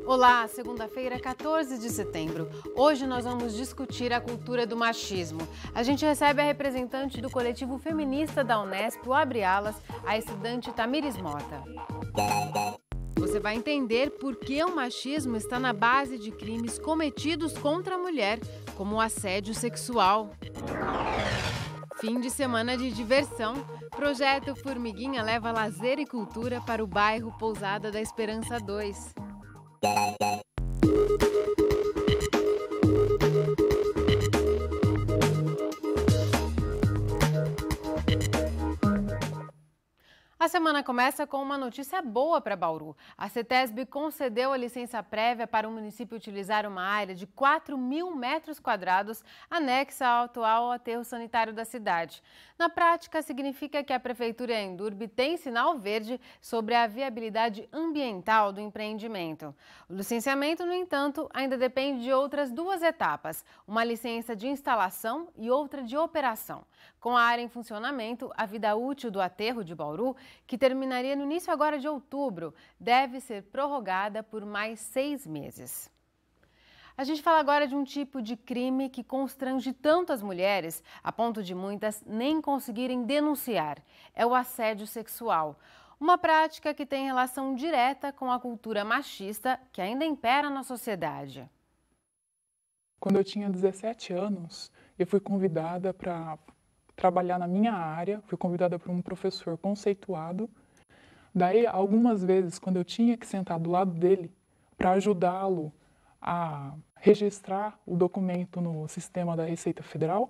Olá, segunda-feira, 14 de setembro. Hoje nós vamos discutir a cultura do machismo. A gente recebe a representante do coletivo feminista da Unesp, o Abre Alas, a estudante Tamires Mota. Você vai entender por que o machismo está na base de crimes cometidos contra a mulher, como o assédio sexual. Fim de semana de diversão. Projeto Formiguinha leva lazer e cultura para o bairro Pousada da Esperança 2. A semana começa com uma notícia boa para Bauru. A CETESB concedeu a licença prévia para o município utilizar uma área de 4.000 metros quadrados anexa ao atual aterro sanitário da cidade. Na prática, significa que a Prefeitura Endurbe tem sinal verde sobre a viabilidade ambiental do empreendimento. O licenciamento, no entanto, ainda depende de outras duas etapas, uma licença de instalação e outra de operação. Com a área em funcionamento, a vida útil do aterro de Bauru, que terminaria no início agora de outubro, deve ser prorrogada por mais 6 meses. A gente fala agora de um tipo de crime que constrange tanto as mulheres, a ponto de muitas nem conseguirem denunciar. É o assédio sexual. Uma prática que tem relação direta com a cultura machista que ainda impera na sociedade. Quando eu tinha 17 anos, eu fui convidada para trabalhar na minha área, fui convidada por um professor conceituado. Daí, algumas vezes, quando eu tinha que sentar do lado dele para ajudá-lo a registrar o documento no sistema da Receita Federal,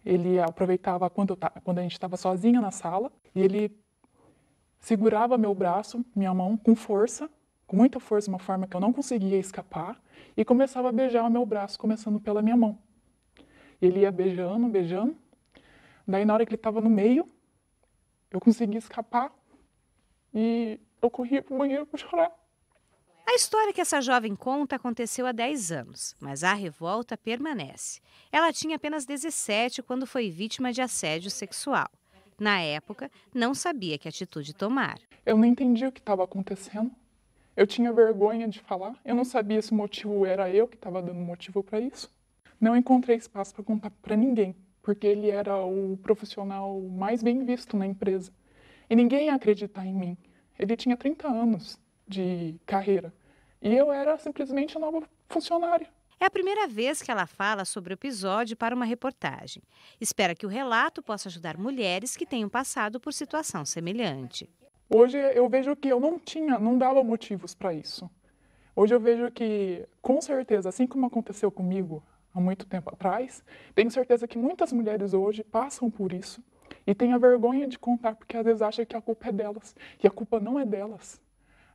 ele aproveitava quando a gente estava sozinha na sala, e ele segurava meu braço, minha mão, com força, com muita força, de uma forma que eu não conseguia escapar, e começava a beijar o meu braço, começando pela minha mão. Ele ia beijando, beijando. Daí, na hora que ele estava no meio, eu consegui escapar e eu corri para o banheiro para chorar. A história que essa jovem conta aconteceu há 10 anos, mas a revolta permanece. Ela tinha apenas 17 quando foi vítima de assédio sexual. Na época, não sabia que atitude tomar. Eu não entendi o que estava acontecendo. Eu tinha vergonha de falar. Eu não sabia se o motivo era eu que estava dando motivo para isso. Não encontrei espaço para contar para ninguém, porque ele era o profissional mais bem visto na empresa. E ninguém ia acreditar em mim. Ele tinha 30 anos de carreira. E eu era simplesmente a nova funcionária. É a primeira vez que ela fala sobre o episódio para uma reportagem. Espera que o relato possa ajudar mulheres que tenham passado por situação semelhante. Hoje eu vejo que eu não dava motivos para isso. Hoje eu vejo que, com certeza, assim como aconteceu comigo há muito tempo atrás, tenho certeza que muitas mulheres hoje passam por isso e têm a vergonha de contar porque às vezes acham que a culpa é delas. E a culpa não é delas.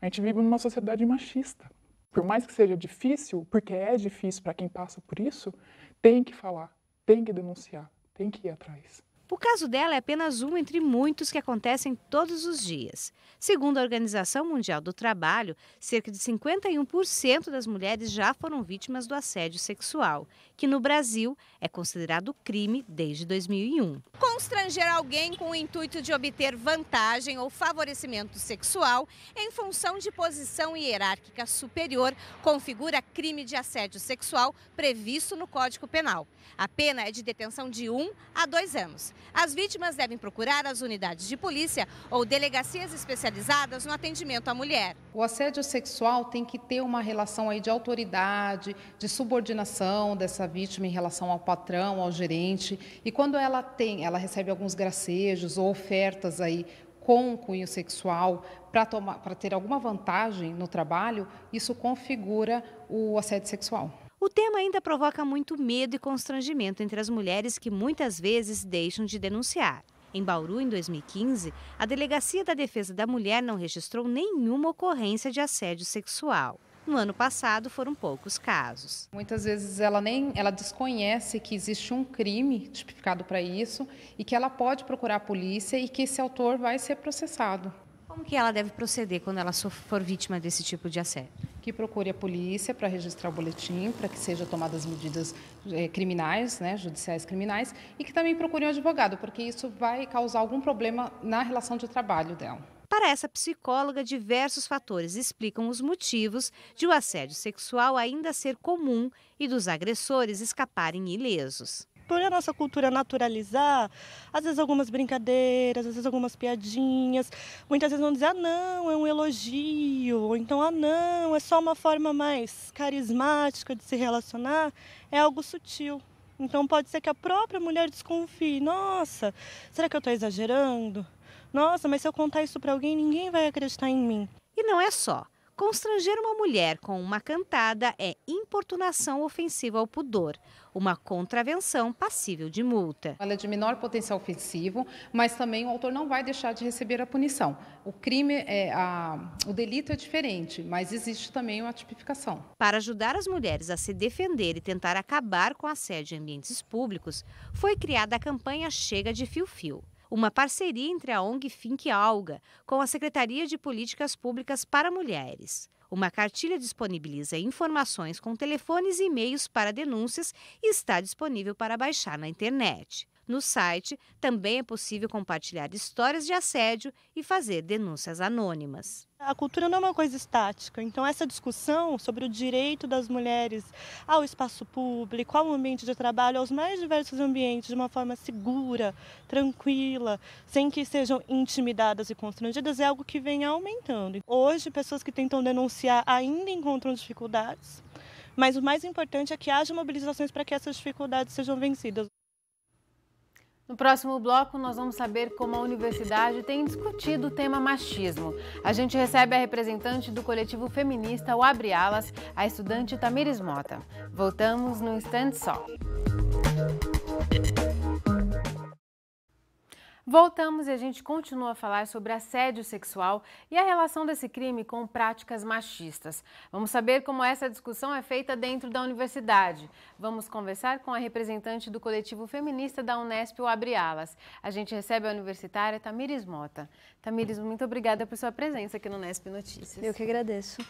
A gente vive numa sociedade machista. Por mais que seja difícil, porque é difícil para quem passa por isso, tem que falar, tem que denunciar, tem que ir atrás. O caso dela é apenas um entre muitos que acontecem todos os dias. Segundo a Organização Mundial do Trabalho, cerca de 51% das mulheres já foram vítimas do assédio sexual, que no Brasil é considerado crime desde 2001. Constranger alguém com o intuito de obter vantagem ou favorecimento sexual em função de posição hierárquica superior configura crime de assédio sexual previsto no Código Penal. A pena é de detenção de 1 a 2 anos. As vítimas devem procurar as unidades de polícia ou delegacias especializadas no atendimento à mulher. O assédio sexual tem que ter uma relação aí de autoridade, de subordinação dessa vítima em relação ao patrão, ao gerente. E quando ela recebe alguns gracejos ou ofertas aí com cunho sexual para ter alguma vantagem no trabalho, isso configura o assédio sexual. O tema ainda provoca muito medo e constrangimento entre as mulheres que muitas vezes deixam de denunciar. Em Bauru, em 2015, a Delegacia da Defesa da Mulher não registrou nenhuma ocorrência de assédio sexual. No ano passado, foram poucos casos. Muitas vezes ela desconhece que existe um crime tipificado para isso e que ela pode procurar a polícia e que esse autor vai ser processado. Como que ela deve proceder quando ela for vítima desse tipo de assédio? Que procure a polícia para registrar o boletim, para que sejam tomadas medidas criminais, judiciais criminais, e que também procure um advogado, porque isso vai causar algum problema na relação de trabalho dela. Para essa psicóloga, diversos fatores explicam os motivos de o assédio sexual ainda ser comum e dos agressores escaparem ilesos. Por a nossa cultura naturalizar, às vezes algumas brincadeiras, às vezes algumas piadinhas, muitas vezes vão dizer, não, é um elogio, ou então, não, é só uma forma mais carismática de se relacionar, é algo sutil. Então pode ser que a própria mulher desconfie, nossa, será que eu estou exagerando? Nossa, mas se eu contar isso para alguém, ninguém vai acreditar em mim. E não é só. Constranger uma mulher com uma cantada é importunação ofensiva ao pudor, uma contravenção passível de multa. Ela é de menor potencial ofensivo, mas também o autor não vai deixar de receber a punição. O crime, o delito é diferente, mas existe também uma tipificação. Para ajudar as mulheres a se defender e tentar acabar com o assédio em ambientes públicos, foi criada a campanha Chega de Fio-Fio. Uma parceria entre a ONG Fink Alga com a Secretaria de Políticas Públicas para Mulheres. Uma cartilha disponibiliza informações com telefones e e-mails para denúncias e está disponível para baixar na internet. No site, também é possível compartilhar histórias de assédio e fazer denúncias anônimas. A cultura não é uma coisa estática, então essa discussão sobre o direito das mulheres ao espaço público, ao ambiente de trabalho, aos mais diversos ambientes, de uma forma segura, tranquila, sem que sejam intimidadas e constrangidas, é algo que vem aumentando. Hoje, pessoas que tentam denunciar ainda encontram dificuldades, mas o mais importante é que haja mobilizações para que essas dificuldades sejam vencidas. No próximo bloco, nós vamos saber como a universidade tem discutido o tema machismo. A gente recebe a representante do coletivo feminista O Abre Alas, a estudante Tamires Mota. Voltamos num instante só. Voltamos e a gente continua a falar sobre assédio sexual e a relação desse crime com práticas machistas. Vamos saber como essa discussão é feita dentro da universidade. Vamos conversar com a representante do coletivo feminista da Unesp, o Abre Alas. A gente recebe a universitária Tamires Mota. Tamires, muito obrigada por sua presença aqui no Unesp Notícias. Eu que agradeço.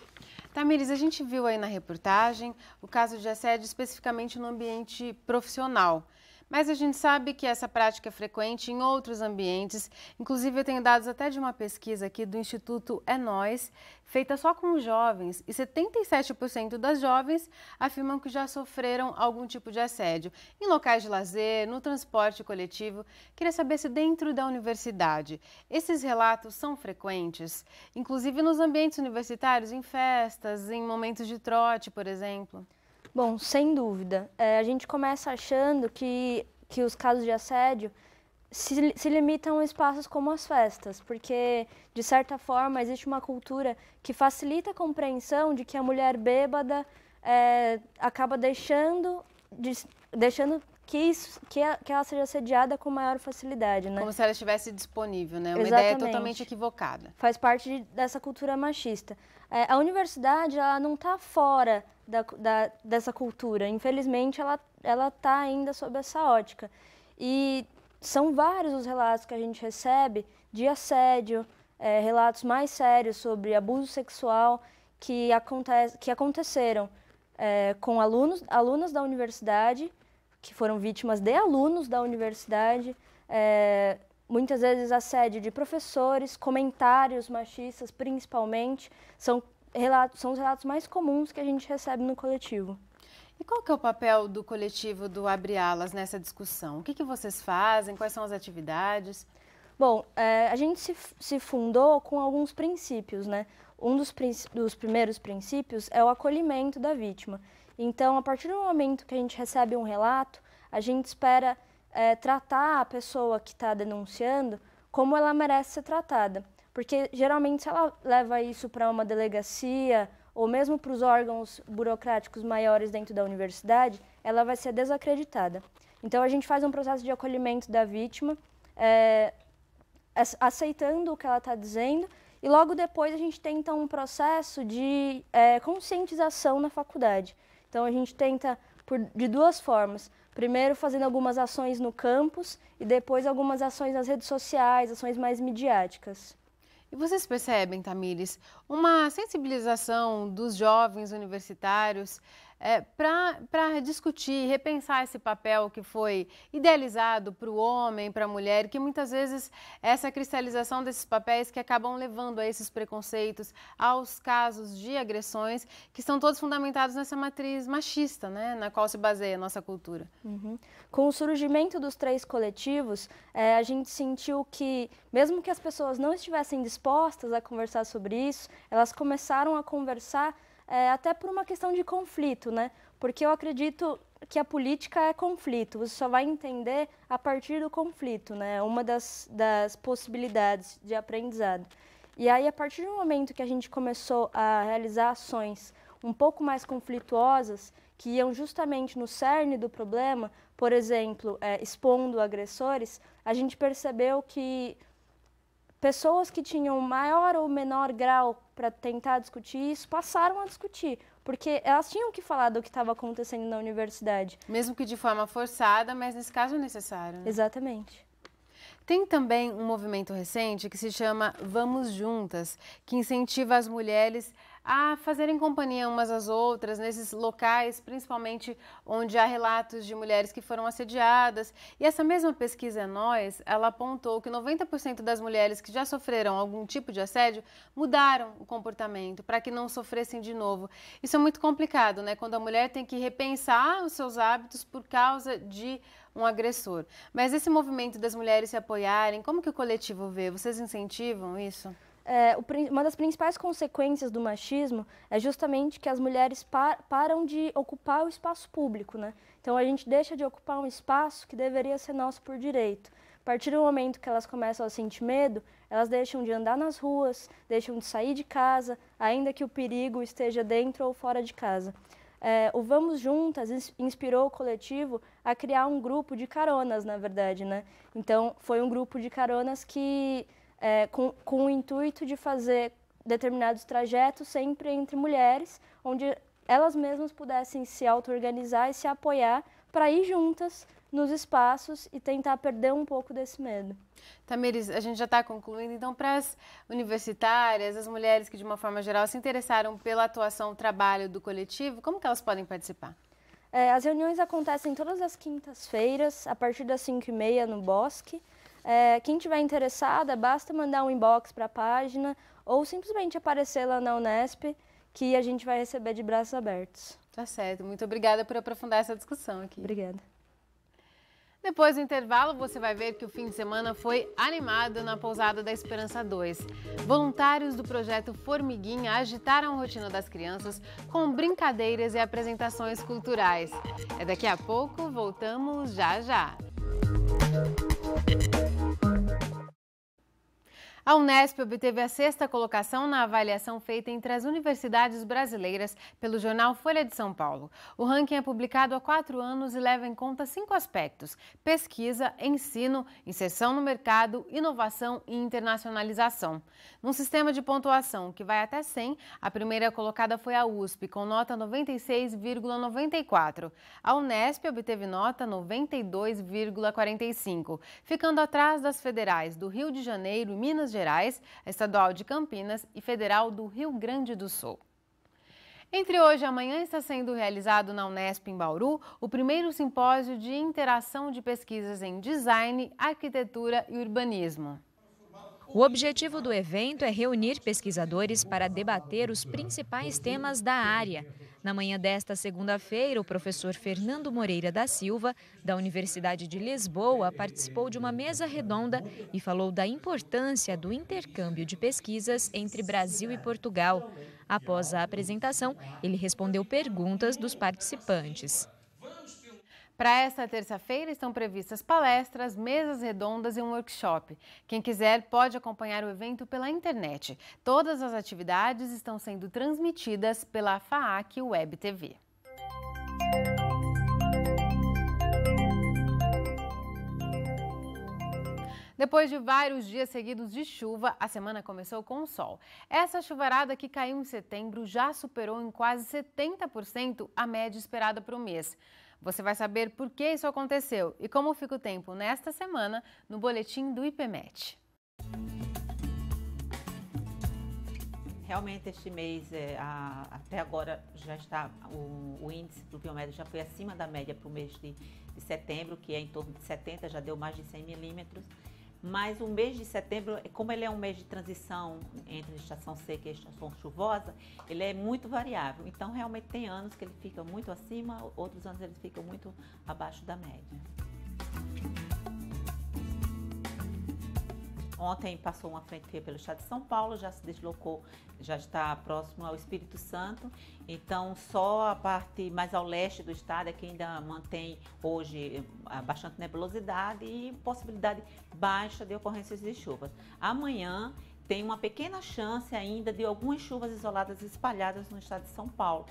Tamires, a gente viu aí na reportagem o caso de assédio especificamente no ambiente profissional. Mas a gente sabe que essa prática é frequente em outros ambientes. Inclusive, eu tenho dados até de uma pesquisa aqui do Instituto É Nós, feita só com jovens, e 77% das jovens afirmam que já sofreram algum tipo de assédio em locais de lazer, no transporte coletivo. Queria saber se dentro da universidade esses relatos são frequentes, inclusive nos ambientes universitários, em festas, em momentos de trote, por exemplo. Bom, sem dúvida. A gente começa achando que os casos de assédio se limitam a espaços como as festas, porque, de certa forma, existe uma cultura que facilita a compreensão de que a mulher bêbada acaba deixando que ela seja assediada com maior facilidade, né? Como se ela estivesse disponível, né? Uma Exatamente. Ideia totalmente equivocada. Faz parte dessa cultura machista. A universidade, ela não está fora dessa cultura. Infelizmente, ela está ainda sob essa ótica. E são vários os relatos que a gente recebe de assédio, relatos mais sérios sobre abuso sexual que aconteceram com alunas da universidade, que foram vítimas de alunos da universidade, muitas vezes assédio de professores, comentários machistas principalmente, são os relatos mais comuns que a gente recebe no coletivo. E qual que é o papel do coletivo do Abre Alas nessa discussão? O que vocês fazem? Quais são as atividades? Bom, a gente se fundou com alguns princípios, né? Um dos primeiros princípios é o acolhimento da vítima. Então, a partir do momento que a gente recebe um relato, a gente espera tratar a pessoa que está denunciando como ela merece ser tratada. Porque, geralmente, se ela leva isso para uma delegacia ou mesmo para os órgãos burocráticos maiores dentro da universidade, ela vai ser desacreditada. Então, a gente faz um processo de acolhimento da vítima, aceitando o que ela está dizendo, e logo depois a gente tenta um processo de conscientização na faculdade. Então, a gente tenta de duas formas. Primeiro, fazendo algumas ações no campus e depois algumas ações nas redes sociais, ações mais midiáticas. E vocês percebem, Tamires, uma sensibilização dos jovens universitários para discutir, repensar esse papel que foi idealizado para o homem, para a mulher, que muitas vezes essa cristalização desses papéis que acabam levando a esses preconceitos, aos casos de agressões, que estão todos fundamentados nessa matriz machista, né, na qual se baseia a nossa cultura. Com o surgimento dos 3 coletivos, a gente sentiu que, mesmo que as pessoas não estivessem dispostas a conversar sobre isso, elas começaram a conversar até por uma questão de conflito, né? Porque eu acredito que a política é conflito, você só vai entender a partir do conflito, né? Uma das possibilidades de aprendizado. E aí, a partir do momento que a gente começou a realizar ações um pouco mais conflituosas, que iam justamente no cerne do problema, por exemplo, expondo agressores, a gente percebeu que pessoas que tinham maior ou menor grau para tentar discutir isso, passaram a discutir, porque elas tinham que falar do que estava acontecendo na universidade. Mesmo que de forma forçada, mas nesse caso é necessário, né? Exatamente. Tem também um movimento recente que se chama Vamos Juntas, que incentiva as mulheres a fazerem companhia umas às outras nesses locais, principalmente onde há relatos de mulheres que foram assediadas. E essa mesma pesquisa Nós, ela apontou que 90% das mulheres que já sofreram algum tipo de assédio mudaram o comportamento para que não sofressem de novo. Isso é muito complicado, né? Quando a mulher tem que repensar os seus hábitos por causa de um agressor. Mas esse movimento das mulheres se apoiarem, como que o coletivo vê? Vocês incentivam isso? Uma das principais consequências do machismo é justamente que as mulheres param de ocupar o espaço público, né? Então a gente deixa de ocupar um espaço que deveria ser nosso por direito. A partir do momento que elas começam a sentir medo, elas deixam de andar nas ruas, deixam de sair de casa, ainda que o perigo esteja dentro ou fora de casa. O Vamos Juntas inspirou o coletivo a criar um grupo de caronas, na verdade, né? Então foi um grupo de caronas que com o intuito de fazer determinados trajetos sempre entre mulheres, onde elas mesmas pudessem se auto-organizar e se apoiar para ir juntas nos espaços e tentar perder um pouco desse medo. Tamires, a gente já está concluindo, então para as universitárias, as mulheres que de uma forma geral se interessaram pela atuação, trabalho do coletivo, como que elas podem participar? As reuniões acontecem todas as quintas-feiras, a partir das 5h30 no Bosque. Quem tiver interessada, basta mandar um inbox para a página ou simplesmente aparecer lá na Unesp, que a gente vai receber de braços abertos. Tá certo, muito obrigada por aprofundar essa discussão aqui. Obrigada. Depois do intervalo, você vai ver que o fim de semana foi animado na Pousada da Esperança 2. Voluntários do projeto Formiguinha agitaram a rotina das crianças com brincadeiras e apresentações culturais. Daqui a pouco, voltamos já já. A Unesp obteve a 6ª colocação na avaliação feita entre as universidades brasileiras pelo jornal Folha de São Paulo. O ranking é publicado há 4 anos e leva em conta 5 aspectos: pesquisa, ensino, inserção no mercado, inovação e internacionalização. Num sistema de pontuação que vai até 100, a primeira colocada foi a USP, com nota 96,94. A Unesp obteve nota 92,45, ficando atrás das federais do Rio de Janeiro e Minas Gerais, a Estadual de Campinas e Federal do Rio Grande do Sul. Entre hoje e amanhã está sendo realizado na Unesp em Bauru o primeiro simpósio de interação de pesquisas em design, arquitetura e urbanismo. O objetivo do evento é reunir pesquisadores para debater os principais temas da área. Na manhã desta segunda-feira, o professor Fernando Moreira da Silva, da Universidade de Lisboa, participou de uma mesa redonda e falou da importância do intercâmbio de pesquisas entre Brasil e Portugal. Após a apresentação, ele respondeu perguntas dos participantes. Para esta terça-feira estão previstas palestras, mesas redondas e um workshop. Quem quiser pode acompanhar o evento pela internet. Todas as atividades estão sendo transmitidas pela FAAC Web TV. Depois de vários dias seguidos de chuva, a semana começou com sol. Essa chuvarada que caiu em setembro já superou em quase 70% a média esperada para o mês. Você vai saber por que isso aconteceu e como fica o tempo nesta semana no boletim do IPMET. Realmente este mês, até agora, já está o índice pluviométrico já foi acima da média para o mês de setembro, que é em torno de 70, já deu mais de 100 milímetros. Mas o mês de setembro, como ele é um mês de transição entre a estação seca e a estação chuvosa, ele é muito variável. Então, realmente tem anos que ele fica muito acima, outros anos ele fica muito abaixo da média. Ontem passou uma frente fria pelo estado de São Paulo, já se deslocou, já está próximo ao Espírito Santo. Então, só a parte mais ao leste do estado é que ainda mantém hoje bastante nebulosidade e possibilidade baixa de ocorrências de chuvas. Amanhã tem uma pequena chance ainda de algumas chuvas isoladas espalhadas no estado de São Paulo,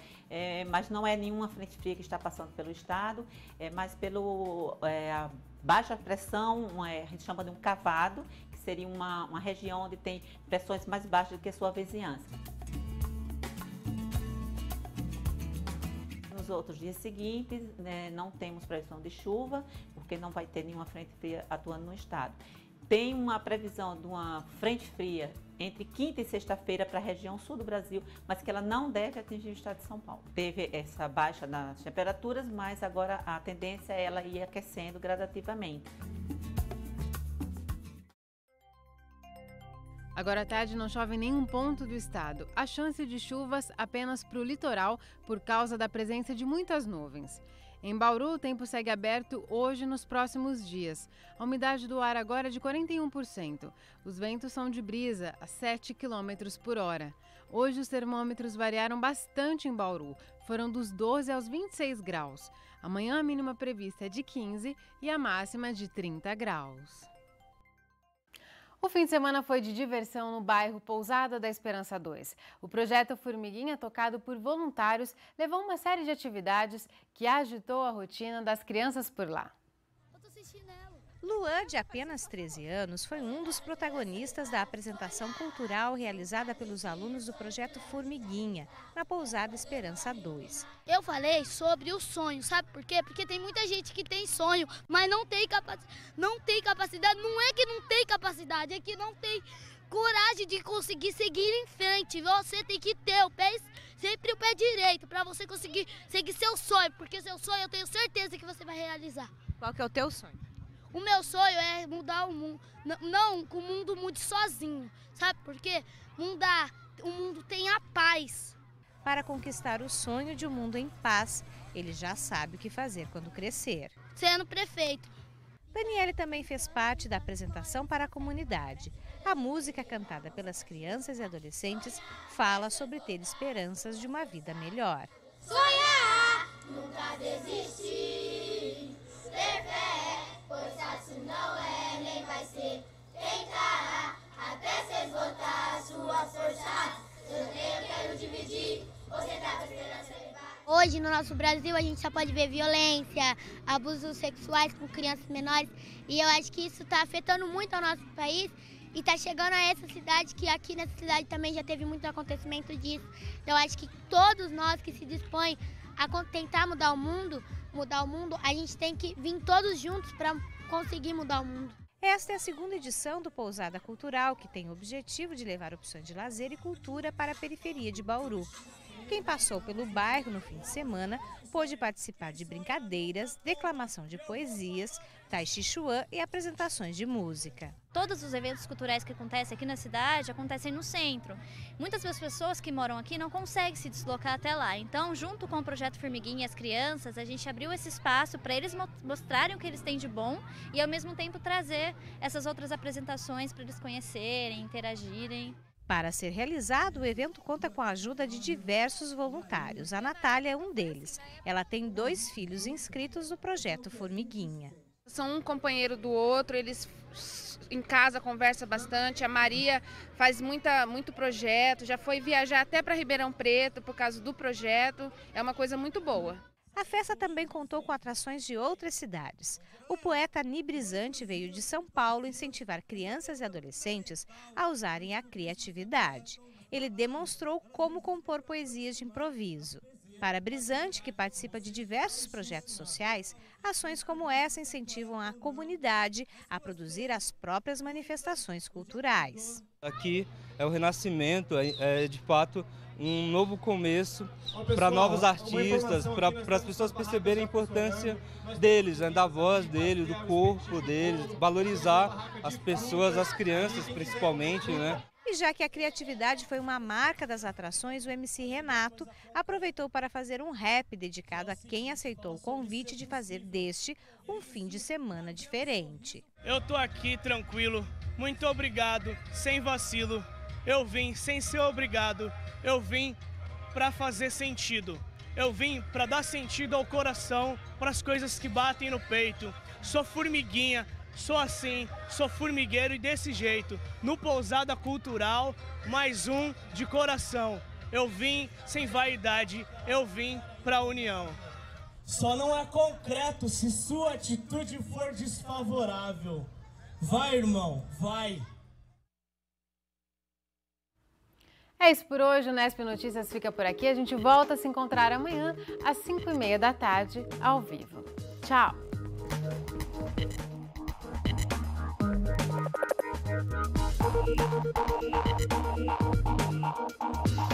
mas não é nenhuma frente fria que está passando pelo estado, mas pelo a baixa pressão, a gente chama de um cavado, que seria uma região onde tem pressões mais baixas do que a sua vizinhança. Nos outros dias seguintes, não temos previsão de chuva, porque não vai ter nenhuma frente fria atuando no estado. Tem uma previsão de uma frente fria entre quinta e sexta-feira para a região sul do Brasil, mas que ela não deve atingir o estado de São Paulo. Teve essa baixa nas temperaturas, mas agora a tendência é ela ir aquecendo gradativamente. Agora à tarde não chove em nenhum ponto do estado. A chance de chuvas apenas para o litoral por causa da presença de muitas nuvens. Em Bauru, o tempo segue aberto hoje e nos próximos dias. A umidade do ar agora é de 41%. Os ventos são de brisa a 7 km por hora. Hoje os termômetros variaram bastante em Bauru. Foram dos 12 aos 26 graus. Amanhã a mínima prevista é de 15 e a máxima de 30 graus. O fim de semana foi de diversão no bairro Pousada da Esperança 2. O projeto Formiguinha, tocado por voluntários, levou uma série de atividades que agitou a rotina das crianças por lá. Luan, de apenas 13 anos, foi um dos protagonistas da apresentação cultural realizada pelos alunos do projeto Formiguinha, na Pousada Esperança 2. Eu falei sobre o sonho, sabe por quê? Porque tem muita gente que tem sonho, mas não tem capacidade. Não é que não tem capacidade, é que não tem coragem de conseguir seguir em frente. Você tem que ter sempre o pé direito para você conseguir seguir seu sonho, porque seu sonho eu tenho certeza que você vai realizar. Qual que é o teu sonho? O meu sonho é mudar o mundo, não que o mundo mude sozinho, sabe por quê? O mundo tenha paz. Para conquistar o sonho de um mundo em paz, ele já sabe o que fazer quando crescer. Sendo prefeito. Daniele também fez parte da apresentação para a comunidade. A música cantada pelas crianças e adolescentes fala sobre ter esperanças de uma vida melhor. Sonhar, nunca desistir, ter fé, pois fácil não é, nem vai ser. Tentar até se esgotar suas forças. Eu quero dividir, você tá com esperança levar. Hoje no nosso Brasil a gente só pode ver violência, abusos sexuais com crianças menores. E eu acho que isso está afetando muito ao nosso país. E está chegando a essa cidade, que aqui nessa cidade também já teve muito acontecimento disso. Então eu acho que todos nós que se dispõem a tentar mudar o mundo, a gente tem que vir todos juntos para conseguir mudar o mundo. Esta é a segunda edição do Pousada Cultural, que tem o objetivo de levar opções de lazer e cultura para a periferia de Bauru. Quem passou pelo bairro no fim de semana pôde participar de brincadeiras, declamação de poesias, tai chi chuan e apresentações de música. Todos os eventos culturais que acontecem aqui na cidade acontecem no centro. Muitas das pessoas que moram aqui não conseguem se deslocar até lá. Então, junto com o Projeto Formiguinha e as crianças, a gente abriu esse espaço para eles mostrarem o que eles têm de bom e, ao mesmo tempo, trazer essas outras apresentações para eles conhecerem, interagirem. Para ser realizado, o evento conta com a ajuda de diversos voluntários. A Natália é um deles. Ela tem 2 filhos inscritos no Projeto Formiguinha. São um companheiro do outro, eles em casa conversam bastante. A Maria faz muito projeto, já foi viajar até para Ribeirão Preto por causa do projeto. É uma coisa muito boa. A festa também contou com atrações de outras cidades. O poeta Nibrizante veio de São Paulo incentivar crianças e adolescentes a usarem a criatividade. Ele demonstrou como compor poesias de improviso. Para a Brisante, que participa de diversos projetos sociais, ações como essa incentivam a comunidade a produzir as próprias manifestações culturais. Aqui é o renascimento, é de fato um novo começo para novos artistas, para as pessoas perceberem a importância deles, né, da voz deles, do corpo deles, valorizar as pessoas, as crianças principalmente, né? E já que a criatividade foi uma marca das atrações, o MC Renato aproveitou para fazer um rap dedicado a quem aceitou o convite de fazer deste um fim de semana diferente. Eu tô aqui tranquilo, muito obrigado, sem vacilo. Eu vim sem ser obrigado, eu vim para fazer sentido. Eu vim para dar sentido ao coração, para as coisas que batem no peito. Sou formiguinha. Sou assim, sou formigueiro e desse jeito, no Pousada Cultural, mais um de coração. Eu vim sem vaidade, eu vim pra união. Só não é concreto se sua atitude for desfavorável. Vai, irmão, vai. É isso por hoje, o Nesp Notícias fica por aqui. A gente volta a se encontrar amanhã às 5h30 da tarde, ao vivo. Tchau! We'll be right back.